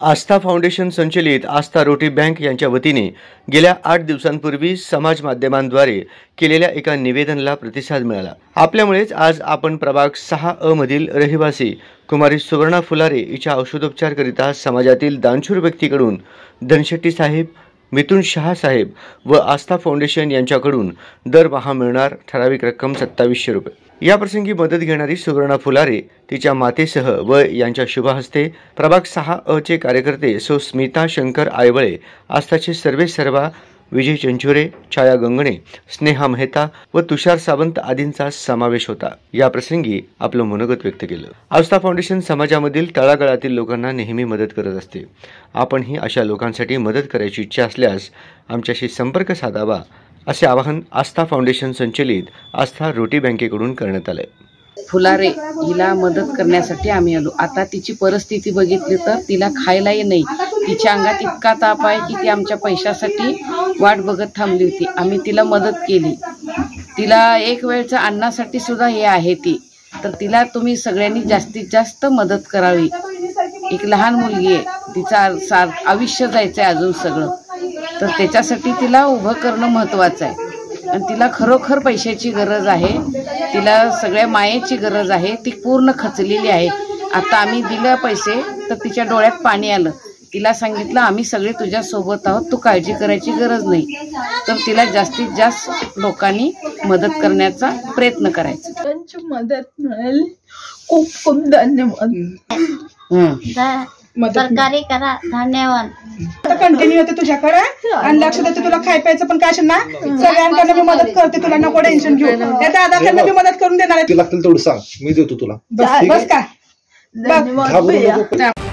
आस्था foundation संचलित आस्था रोटी bank यांच्या वतीने गेल्या 8 दिवसांपूर्वी समाज माध्यमांद्वारे केलेल्या एका निवेदनाला प्रतिसाद मिळाला। आपल्यामुळेच आज आपण प्रभाग 6 मधील रहिवासी कुमारी सुवर्णा फुलारे हिच्या औषधोपचारकरिता समाजातील दानशूर व्यक्तीकडून धनशेट्टी साहेब, मिथुन शाह साहेब व आस्था फाउंडेशन यांच्याकडून दरमहा मिळणार ठराविक रक्कम 2700 रुपये। या प्रसंगी मदत घेणारी सुवर्णा फुलारे तिच्या मातेसह व यांच्या शुभ हस्ते प्रभाग 6 चे कार्यकर्ते सो स्मिता शंकर आयवळे, आस्थाचे सर्वेसर्वा विजय चंचुरे, छाया गंगणे, स्नेहा मेहता व तुषार सावंत आदींचा समावेश होता। या प्रसंगी आपलं मनोगत व्यक्त केलं। आस्था फाउंडेशन समाजामधील तळागाळातील लोकांना नेहमी मदत करत असते। आपणही अशा लोकांसाठी मदत करायची इच्छा असल्यास आमच्याशी संपर्क साधावा, असे आवाहन आस्था फाउंडेशन संचलित आस्था रोटी बँकेकडून करण्यात आले। फुलारे हिला मदत करण्यासाठी आम्ही आलो। आता तिची परिस्थिती बघितली तर तिला खायलाही नाही, तिच्या अंगात इतका ताप आहे की ती आमच्या पैशासाठी वाट बघत थांबली होती। आम्ही तिला मदत केली, तिला एक वेळच्या अन्नासाठी सुद्धा हे आहे ती, तर तिला तुम्ही सगळ्यांनी जास्तीत जास्त मदत करावी। एक लहान मुलगी आहे, तिचा आयुष्य जायचं आहे अजून सगळं, तर त्याच्यासाठी तिला उभं करणं महत्त्वाचं आहे आणि तिला खरोखर पैशाची गरज आहे, तिला सगळ्या मायेची गरज आहे, ती पूर्ण खचलेली आहे। आता आम्ही दिले पैसे तर तिच्या डोळ्यात पाणी आलं, तिला सांगितलं आम्ही सगळे तुझ्या सोबत आहोत, तू काळजी करायची गरज नाही। तर तिला जास्तीत जास्त लोकांनी मदत करण्याचा प्रयत्न करायचा। त्यांची मदत मिळेल, खूप खूप धन्यवाद। सरकारी करा, धन्यवाद। आता कंटिन्यू होते तुझ्याकडे आणि लक्ष देते, तुला खाय प्यायचं पण काय ना सगळ्यांकडे मी मदत करते, तुला नको टेन्शन घेऊ। त्या दादाकडे मी मदत करून देणार आहे, लागतील तेवढं सांग, मी देतो तुला। बस का? घाबरू नको।